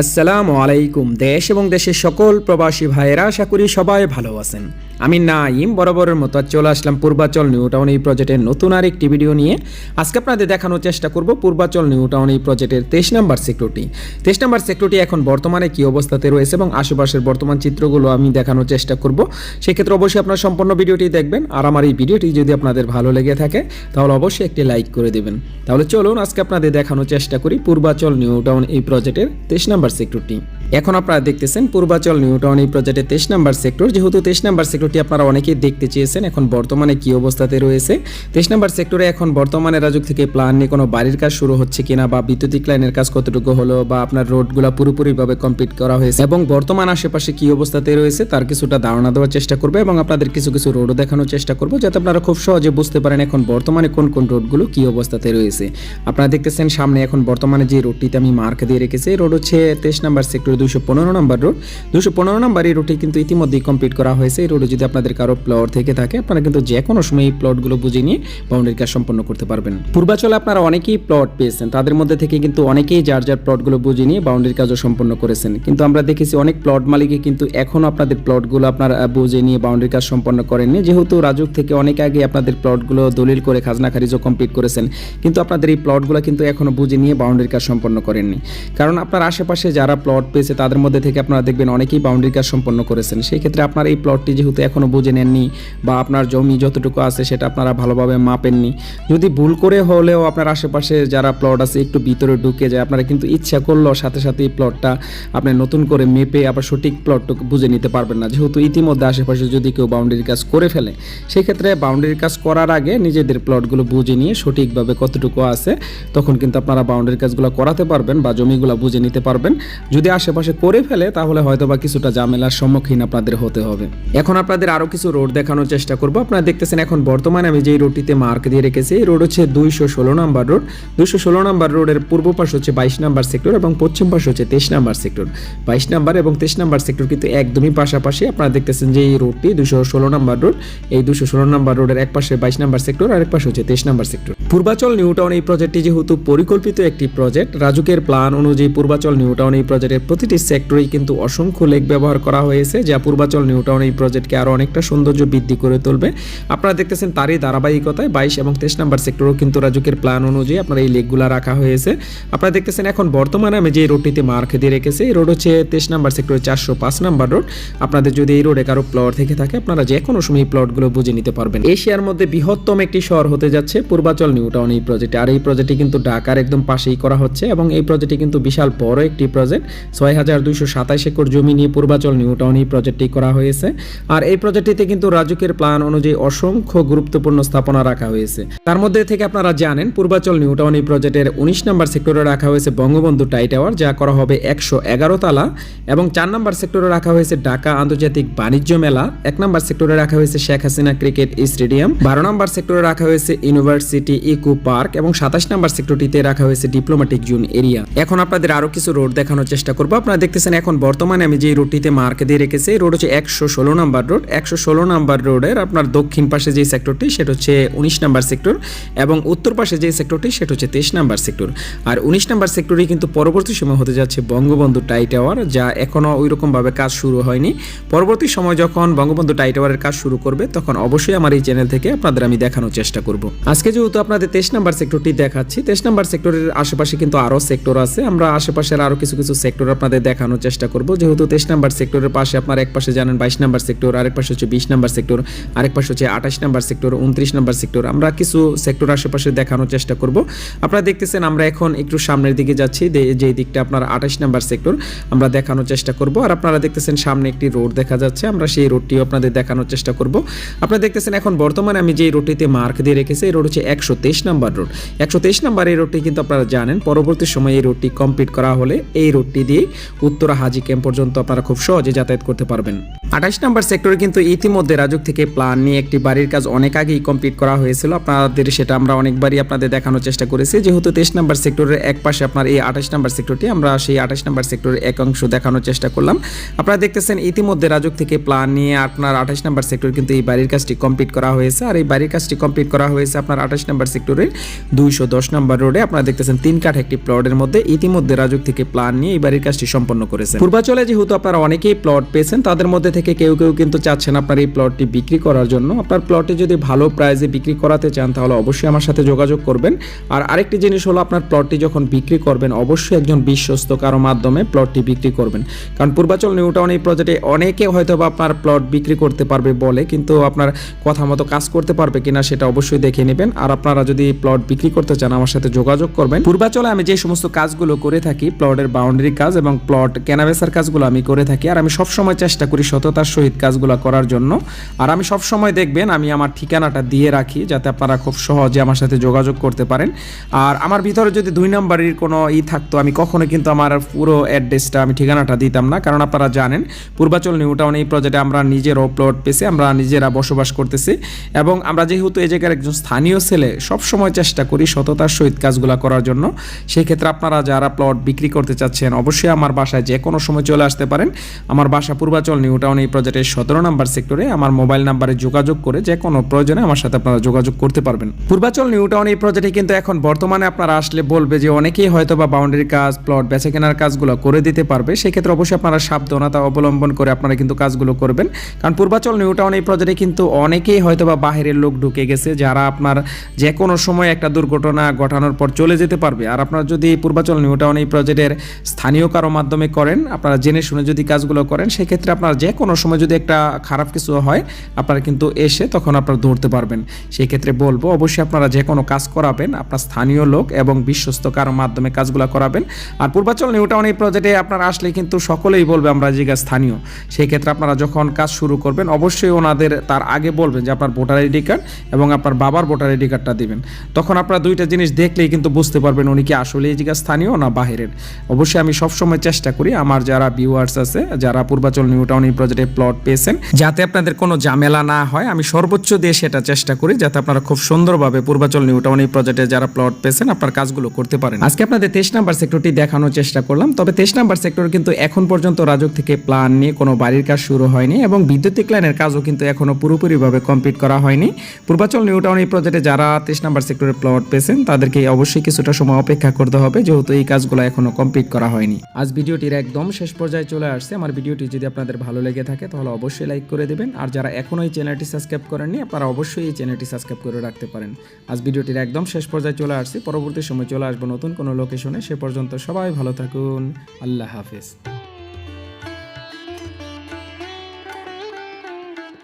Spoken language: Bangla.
আসসালামু আলাইকুম। দেশ এবং দেশের সকল প্রবাসী ভাইয়েরা, আশা করি সবাই ভালো আছেন। আমি নাইম বরাবরের মতো চলে আসলাম পূর্বাচল নিউ টাউন এই প্রজেক্টের নতুন আরেকটি ভিডিও নিয়ে। আজকে আপনাদের দেখানোর চেষ্টা করব পূর্বাচল নিউ টাউন এই প্রজেক্টের 23 নম্বর সেক্টরটি। 23 নম্বর সেক্টরটি এখন বর্তমানে কী অবস্থাতে রয়েছে এবং আশেপাশের বর্তমান চিত্রগুলো আমি দেখানোর চেষ্টা করব। সেক্ষেত্রে অবশ্যই আপনার সম্পূর্ণ ভিডিওটি দেখবেন। আর আমার এই ভিডিওটি যদি আপনাদের ভালো লেগে থাকে তাহলে অবশ্যই একটি লাইক করে দেবেন। তাহলে চলুন আজকে আপনাদের দেখানোর চেষ্টা করি পূর্বাচল নিউ টাউন এই প্রজেক্টের 23 নম্বর সেক্টরটি। এখন আপনারা দেখতেছেন পূর্বাচল নিউ টাউন এই প্রজেক্টের 23 নম্বর সেক্টর। যেহেতু 23 নম্বর সেক্টরটি আপনারা অনেকেই দেখতে চেয়েছেন এখন বর্তমানে কী অবস্থাতে রয়েছে। 23 নম্বর সেক্টরে এখন বর্তমানে রাজুক থেকে প্ল্যান নিয়ে কোনো বাড়ির কাজ শুরু হচ্ছে কিনা, বা বৈদ্যুতিক লাইনের কাজ কতটুকু হলো, বা আপনার রোডগুলো পুরোপুরিভাবে কমপ্লিট করা হয়েছে এবং বর্তমান আশেপাশে কী অবস্থাতে রয়েছে তার কিছুটা ধারণা দেওয়ার চেষ্টা করবে এবং আপনাদের কিছু কিছু রোডও দেখানোর চেষ্টা করবো, যাতে আপনারা খুব সহজে বুঝতে পারেন এখন বর্তমানে কোন কোন রোডগুলো কী অবস্থাতে রয়েছে। আপনারা দেখতেছেন সামনে এখন বর্তমানে যে রোডটিতে আমি মার্ক দিয়ে রেখেছি, এই রোড হচ্ছে 23 নম্বর সেক্টর 215 নম্বর রোড। 215 নম্বর এই রোডটি কিন্তু ইতিমধ্যেই কমপ্লিট করা হয়েছে। এই রোডে যদি আপনাদের কারো প্লট থেকে থাকে আপনারা কিন্তু যে কোনো সময় এই প্লটগুলো বুঝে নিয়ে বাউন্ডারি কাজ সম্পন্ন করতে পারবেন। পূর্বাচলে আপনারা অনেকেই প্লট পেয়েছেন, তাদের মধ্যে থেকে কিন্তু অনেকেই যার যার প্লটগুলো বুঝে নিয়ে বাউন্ডারি কাজও সম্পন্ন করেছেন। কিন্তু আমরা দেখেছি অনেক প্লট মালিকই কিন্তু এখনও আপনাদের প্লটগুলো আপনারা বুঝে নিয়ে বাউন্ডারি কাজ সম্পন্ন করেননি। যেহেতু রাজুক থেকে অনেক আগে আপনাদের প্লটগুলো দলিল করে খাজনা খারিজও কমপ্লিট করেছেন, কিন্তু আপনাদের এই প্লটগুলো কিন্তু এখনও বুঝে নিয়ে বাউন্ডারি কাজ সম্পন্ন করেননি। কারণ আপনার আশেপাশে যারা প্লট পেয়েছে তাদের মধ্যে থেকে আপনারা দেখবেন অনেকেই বাউন্ডারি কাজ সম্পন্ন করেছেন। সেই ক্ষেত্রে আপনার এই প্লটটি যেহেতু এখনও বুঝে নেননি বা আপনার জমি যতটুকু আছে সেটা আপনারা ভালোভাবে মাপেননি, যদি ভুল করে হলেও আপনার আশেপাশে যারা প্লট আছে একটু ভিতরে ঢুকে যায়, আপনারা কিন্তু ইচ্ছা করলেও সাথে সাথে এই প্লটটা আপনি নতুন করে মেপে আবার সঠিক প্লটটুকু বুঝে নিতে পারবেন না। যেহেতু ইতিমধ্যে আশেপাশে যদি কেউ বাউন্ডারি কাজ করে ফেলে, সেই ক্ষেত্রে বাউন্ডারি কাজ করার আগে নিজেদের প্লটগুলো বুঝে নিয়ে সঠিকভাবে কতটুকু আছে তখন কিন্তু আপনারা বাউন্ডারি কাজগুলো করাতে পারবেন বা জমিগুলো বুঝে নিতে পারবেন। যদি আশেপাশে করে ফেলে তাহলে হয়তো বা কিছুটা ঝামেলার সম্মুখীন আপনাদের হতে হবে। এখন আপনাদের আরও কিছু রোড দেখানোর চেষ্টা করবো। আপনারা দেখতেছেন এখন বর্তমানে আমি যেই রোডটিতে মার্ক দিয়ে রেখেছি, এই রোড হচ্ছে 216 নম্বর রোড। 216 নম্বর রোডের পূর্ব পাশ হচ্ছে 22 নম্বর সেক্টর এবং পশ্চিম পাশ হচ্ছে 23 নম্বর সেক্টর। 22 নম্বর এবং 23 নম্বর সেক্টর কিন্তু একদমই পাশাপাশি। আপনারা দেখতেছেন যে এই রোডটি 216 নম্বর রোড। এই 216 নম্বর রোডের এক পাশে 22 নম্বর সেক্টর আর এক পাশে হচ্ছে 23 নম্বর সেক্টর। পূর্বাচল নিউ টাউন এই প্রজেক্টটি যেহেতু পরিকল্পিত একটি প্রজেক্ট, রাজুকের প্ল্যান অনুযায়ী পূর্বাচল নিউ টাউন এই প্রজেক্টের প্রতিটি সেক্টরেই কিন্তু অসংখ্য লেক ব্যবহার করা হয়েছে, যা পূর্বাচল নিউ টাউন এই প্রজেক্টকে আরও অনেকটা সৌন্দর্য বৃদ্ধি করে তুলবে। আপনারা দেখতেছেন তারই ধারাবাহিকতায় 22 এবং 23 নম্বর সেক্টরও কিন্তু রাজুকের প্ল্যান অনুযায়ী আপনার এই লেকগুলো রাখা হয়েছে। আপনারা দেখতেছেন এখন বর্তমানে আমি যে রোডটিতে মার্ক দিয়ে রেখেছি, এই রোড হচ্ছে 23 নম্বর সেক্টরের 405 নম্বর রোড। আপনাদের যদি এই রোডে কারো প্লট থেকে থাকে আপনারা যে কোনো সময় এই প্লটগুলো বুঝে নিতে পারবেন। এশিয়ার মধ্যে বৃহত্তম একটি শহর হতে যাচ্ছে পূর্বাচল নিউ টাউন এই প্রজেক্টে। আর এই প্রজেক্টটি কিন্তু ঢাকার একদম পাশেই করা হচ্ছে এবং এই প্রজেক্টটি কিন্তু বিশাল বড় একটি প্রজেক্ট। 6227 একর জমি নিয়ে পূর্বাচল নিউ টাউন এই প্রজেক্টটি করা হয়েছে। আর এই প্রজেক্টটিতে কিন্তু রাজুকের প্ল্যান অনুযায়ী অসংখ্য গুরুত্বপূর্ণ স্থাপনা রাখা হয়েছে। তার মধ্যে থেকে আপনারা জানেন পূর্বাচল নিউ টাউন এই প্রজেক্টের 19 নম্বর সেক্টরে রাখা হয়েছে বঙ্গবন্ধু টাই টাওয়ার, যা করা হবে 111 তালা, এবং 4 নম্বর সেক্টরে রাখা হয়েছে ঢাকা আন্তর্জাতিক বাণিজ্য মেলা। 1 নম্বর সেক্টরে রাখা হয়েছে শেখ হাসিনা ক্রিকেট স্টেডিয়াম। 12 নম্বর সেক্টরে রাখা হয়েছে ইউনিভার্সিটি ইকো পার্ক এবং 27 নম্বর সেক্টরটিতে রাখা হয়েছে ডিপ্লোম্যাটিক জোন এরিয়া। এখন আপনাদের আরো কিছু রোড দেখানোর চেষ্টা করবো। আপনারা দেখতেছেন এখন বর্তমানে আমি যে রোডটিতে মার্ক দিয়ে রেখেছি, রোড হচ্ছে 116 নম্বর রোড। 116 নম্বর রোডের আপনার দক্ষিণ পাশে যে সেক্টরটি সেটা হচ্ছে 19 নম্বর সেক্টর এবং উত্তর পাশে যে সেক্টরটি সেটা হচ্ছে 23 নম্বর সেক্টর। আর 19 নম্বর সেক্টরই কিন্তু পরবর্তী সময় হতে যাচ্ছে বঙ্গবন্ধু টাই টাওয়ার, যা এখনো ওই রকম ভাবে কাজ শুরু হয়নি। পরবর্তী সময় যখন বঙ্গবন্ধু টাই টাওয়ারের কাজ শুরু করবে তখন অবশ্যই আমার এই চ্যানেল থেকে আপনাদের আমি দেখানোর চেষ্টা করব। আজকে যেহেতু আপনাদের 23 নম্বর সেক্টরটি দেখাচ্ছি, 23 নম্বর সেক্টরের আশেপাশে কিন্তু আরো সেক্টর আছে। আমরা আশেপাশের আরো কিছু কিছু সেক্টর আপনাদের দেখানোর চেষ্টা করব। যেহেতু 23 নম্বর সেক্টরের পাশে আপনার এক পাশে জানেন 22 নম্বর সেক্টর, আরেক পাশে হচ্ছে 20 নম্বর সেক্টর, আরেক পাশে হচ্ছে 28 নম্বর সেক্টর, 29 নম্বর সেক্টর। আমরা কিছু সেক্টর আশেপাশে দেখানোর চেষ্টা করব। আপনারা দেখতেছেন আমরা এখন একটু সামনের দিকে যাচ্ছি, যে দিকটা আপনার 28 নম্বর সেক্টর আমরা দেখানোর চেষ্টা করব। আর আপনারা দেখতেছেন সামনে একটি রোড দেখা যাচ্ছে, আমরা সেই রোডটিও আপনাদের দেখানোর চেষ্টা করব। আপনারা দেখতেছেন এখন বর্তমানে আমি যে রোডটিতে মার্ক দিয়ে রেখেছি, এই রোড হচ্ছে 123 নম্বর রোড। 123 নম্বর এই রোডটি কিন্তু আপনারা জানেন পরবর্তী সময়ে এই রোডটি কমপ্লিট করা হলে এই রোডটি দিয়ে উত্তরা হাজি ক্যাম্প পর্যন্ত আপনারা খুব সহজে যাতায়াত করতে পারবেন। 28 নম্বর সেক্টরে কিন্তু ইতিমধ্যে রাজুক থেকে প্ল্যান নিয়ে একটি বাড়ির কাজ অনেক আগেই কমপ্লিট করা হয়েছিল। আপনাদের সেটা আমরা অনেকবারই আপনাদের দেখানোর চেষ্টা করেছি। যেহেতু 23 নম্বর সেক্টরের এক পাশে আপনার এই 28 নম্বর সেক্টরটি, আমরা সেই 28 নম্বর সেক্টরের এক অংশ দেখানোর চেষ্টা করলাম। আপনারা দেখতেছেন ইতিমধ্যে রাজুক থেকে প্ল্যান নিয়ে আপনার 28 নম্বর সেক্টর কিন্তু এই বাড়ির কাজটি কমপ্লিট করা হয়েছে। আর এই বাড়ির কাজটি কমপ্লিট করা হয়েছে আপনার 28 নম্বর সেক্টরের 210 নম্বর রোডে। আপনারা দেখতেছেন 3 কাঠ একটি প্লটের মধ্যে ইতিমধ্যে রাজুক থেকে প্ল্যান নিয়ে এই বাড়ির কাজটি সম্পন্ন করেছেন। পূর্বাচলে যেহেতু আপনারা অনেকেই প্লট পেয়েছেন, তাদের মধ্যে থেকে কেউ কেউ কিন্তু চাচ্ছেন আপনার এই প্লটটি বিক্রি করার জন্য। আপনার প্লটটি যদি ভালো প্রাইসে বিক্রি করাতে চান তাহলে অবশ্যই আমার সাথে যোগাযোগ করবেন। আর আরেকটি জিনিস হলো, আপনার প্লটটি যখন বিক্রি করবেন অবশ্যই একজন বিশ্বস্ত কারো মাধ্যমে প্লটটি বিক্রি করবেন। কারণ পূর্বাচল নিউ টাউন এই প্রজেক্টে অনেকে হয়তো বা আপনার প্লট বিক্রি করতে পারবে বলে, কিন্তু আপনার কথা মতো কাজ করতে পারবে কিনা সেটা অবশ্যই দেখে নেবেন। আর আপনারা যদি প্লট বিক্রি করতে চান আমার সাথে যোগাযোগ করবেন। পূর্বাচলে আমি যে সমস্ত কাজগুলো করে থাকি, প্লটের বাউন্ডারি কাজ এবং প্লট কেনাবেচার কাজগুলো আমি করে থাকি। আর আমি সবসময় চেষ্টা করি সততার সহিত কাজগুলো করার জন্য। আর আমি সবসময় দেখবেন আমি আমার ঠিকানাটা দিয়ে রাখি, যাতে আপনারা খুব সহজে আমার সাথে যোগাযোগ করতে পারেন। আর আমার ভিতরে যদি 2 নম্বরের কোনো থাকতো, আমি কখনো কিন্তু আমার পুরো অ্যাড্রেসটা আমি ঠিকানাটা দিতাম না। কারণ আপনারা জানেন পূর্বাচল নিউ টাউন এই প্রজেক্টে আমরা নিজেরও প্লট পেয়েছি, আমরা নিজেরা বসবাস করতেছি এবং আমরা যেহেতু এই জায়গার একজন স্থানীয় ছেলে, সবসময় চেষ্টা করি সততার সহিত কাজগুলো করার জন্য। সেই ক্ষেত্রে আপনারা যারা প্লট বিক্রি করতে চাচ্ছেন অবশ্যই আমার বাসায় যে কোনো সময় চলে আসতে পারেন। আমার বাসা পূর্বাচল নিউ টাউন এই প্রজেক্টের 17 নম্বর সেক্টরে। আমার মোবাইল নাম্বারে যোগাযোগ করে যে কোনো প্রয়োজনে আমার সাথে আপনারা যোগাযোগ করতে পারবেন। পূর্বাচল নিউ টাউন এই প্রজেক্টে কিন্তু এখন বর্তমানে আপনারা আসলে বলবে যে অনেকেই হয়তো বা বাউন্ডারি কাজ, প্লট বেচা কেনার কাজগুলো করে দিতে পারবে। সেক্ষেত্রে অবশ্যই আপনারা সাবধানতা অবলম্বন করে আপনারা কিন্তু কাজগুলো করবেন। কারণ পূর্বাচল নিউ টাউন এই প্রজেক্টে কিন্তু অনেকেই হয়তো বা বাহিরের লোক ঢুকে গেছে, যারা আপনার যে কোনো সময় একটা দুর্ঘটনা ঘটানোর পর চলে যেতে পারবে। আর আপনারা যদি পূর্বাচল নিউ টাউন এই প্রজেক্টের স্থানীয় কারো মাধ্যমে করেন, আপনারা জেনে শুনে যদি কাজগুলো করেন, সেক্ষেত্রে আপনারা যে কোনো সময় যদি একটা খারাপ কিছু হয় আপনারা কিন্তু এসে তখন আপনারা ধরতে পারবেন। সেই ক্ষেত্রে বলবো অবশ্যই আপনারা যে কোনো কাজ করাবেন আপনার স্থানীয় লোক এবং বিশ্বস্ত কারো মাধ্যমে কাজগুলো করাবেন। আর পূর্বাচল নিউ টাউন এই প্রজেক্টে আপনারা আসলে কিন্তু সকলেই বলবে আমরা জায়গা স্থানীয়। সেই ক্ষেত্রে আপনারা যখন কাজ শুরু করবেন অবশ্যই ওনাদের তার আগে বলবেন যে আপনার ভোটার আইডি কার্ড এবং আপনার বাবার ভোটার আইডি কার্ডটা দিবেন। তখন আপনারা দুইটা জিনিস দেখলেই কিন্তু বুঝতে পারবেন উনি কি আসলে এই জায়গা স্থানীয় না বাহিরের। অবশ্যই আমি সবসময় চেষ্টা করি আমার যারা ভিউয়ার্স আছে, যারা পূর্বাচল নিউ টাউন এই প্রজেক্টে প্লট পেয়েছেন, যাতে আপনাদের কোনো ঝামেলা না হয়, আমি সর্বোচ্চ দিয়ে সেটা চেষ্টা করি যাতে আপনারা খুব সুন্দরভাবে পূর্বাচল নিউ টাউন এই প্রজেক্টে যারা প্লট পেয়েছেন আপনার কাজগুলো করতে পারেন। আজকে আপনাদের 23 নম্বর সেক্টরটি দেখানোর চেষ্টা করলাম। তবে 23 নম্বর সেক্টর কিন্তু এখন পর্যন্ত রাজক থেকে প্ল্যান নিয়ে কোনো বাড়ির কাজ শুরু হয়নি এবং বিদ্যুতিক লাইনের কাজও কিন্তু এখনো পুরোপুরিভাবে কমপ্লিট করা হয়নি। পূর্বাচল নিউ টাউন এই প্রজেক্টে যারা 23 নম্বর সেক্টরে প্লট পেয়েছেন তাদেরকে অবশ্যই কিছুটা সময় অপেক্ষা করতে হবে, যেহেতু এই কাজগুলো এখনো কমপ্লিট করা হয়নি। আজ ভিডিওটির একদম শেষ পর্যায়ে চলে আসছে। আমার ভিডিওটি যদি আপনাদের ভালো লেগে থাকে তাহলে অবশ্যই লাইক করে দেবেন। আর যারা এখনো এই চ্যানেলটি সাবস্ক্রাইব করেননি আপনারা অবশ্যই এই চ্যানেলটি সাবস্ক্রাইব করে রাখতে পারেন। আজ ভিডিওটির একদম শেষ পর্যায়ে চলে আসছি। পরবর্তী সময় চলে আসবো নতুন কোনো লোকেশনে। সে পর্যন্ত সবাই ভালো থাকুন। আল্লাহ হাফেজ।